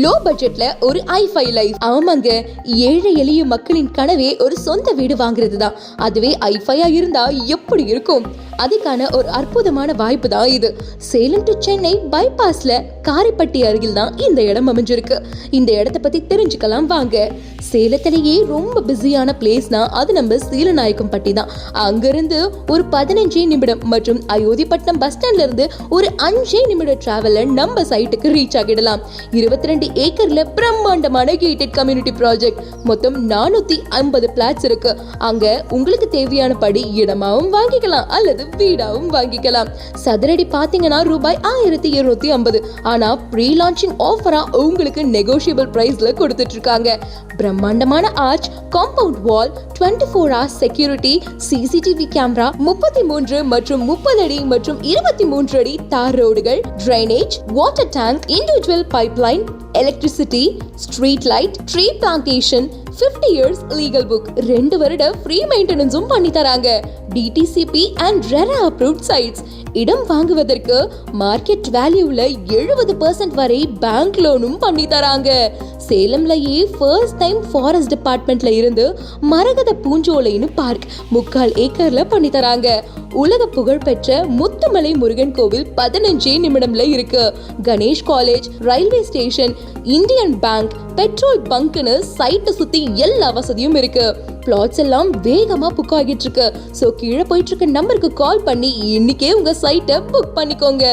Low பட்ஜெட்ல ஒரு i5 life. ஆமாங்க, ஏழை எளிய மக்களின் கனவே ஒரு சொந்த வீடு வாங்குறது தான். அதுவே i5 இருந்தா எப்படி இருக்கும்? அதுக்கான ஒரு அற்புதமான வாய்ப்பு தான் இது. சேலம் டு சென்னை பைபாஸ்ல காரைப்பட்டி அருகில் தான் இந்த இடம் அமைஞ்சிருக்கு. இந்த இடத்தை பத்தி தெரிஞ்சுக்கலாம் வாங்க. சேலத்திலேயே ரொம்ப பிஸியான பிளேஸ்னா அது நம்ம சீலநாயக்கம்பட்டி தான். அங்கிருந்து ஒரு 15 நிமிடம் மற்றும் அயோத்திப்பட்டினம் பஸ் ஸ்டாண்ட்ல இருந்து ஒரு 5 நிமிட டிராவல்ல நம்ம சைட்டுக்கு ரீச் ஆகிடலாம். 22 ஏக்கர்ல பிரம்மாண்டமான கேட்டட் கம்யூனிட்டி ப்ராஜெக்ட். மொத்தம் 450 பிளாட்ஸ் இருக்கு. அங்க உங்களுக்கு தேவையான படி இடமாவும் வாங்கிக்கலாம் அல்லது வீடாவும் வாங்கிக்கலாம். சதுரடி பாத்தீங்கன்னா ரூபாய் 1250. ஆனா ப்ரீ லான்ச்சிங் ஆஃபரா உங்களுக்கு நெகோஷியபிள் பிரைஸ்ல கொடுத்துட்டு இருக்காங்க. பிரம்மாண்டமான arch, compound wall, 24 hours security, CCTV camera, 33 மற்றும் 30 அடி மற்றும் 23 அடி தார் ரோடுகள், drainage, water tank, individual pipeline, electricity, street light, tree plantation, 50 years legal book, 2 வருட ஃப்ரீ மெயின்டெனன்ஸும் பண்ணி தராங்க. DTCP and RERA approved sites. இடம் வாங்குவதற்கு மார்க்கெட் வேல்யூல 70% வரை பேங்க் லோனும் பண்ணி தராங்க. சேலம்லயே ஃபர்ஸ்ட் டைம் ஃபாரஸ்ட் டிபார்ட்மெண்ட்ல இருந்து மரகத பூஞ்சோலைன்னு பார்க் 3/4 ஏக்கர்ல பண்ணி தராங்க. உலக புகழ்பெற்ற முத்துமலை முருகன் கோவில் 15 நிமிடம்ல இருக்கு. Ganesh college, railway station, Indian bank, petrol பங்க்னு சைட்டை சுத்தி எல்லா வசதியும் இருக்கு. பிளாட்ஸ் எல்லாம் வேகமா புக் ஆகிட்டு இருக்கு. சோ கீழே போயிட்டு இருக்க நம்பருக்கு கால் பண்ணி இன்னைக்கே உங்க சைட்டை புக் பண்ணிக்கோங்க.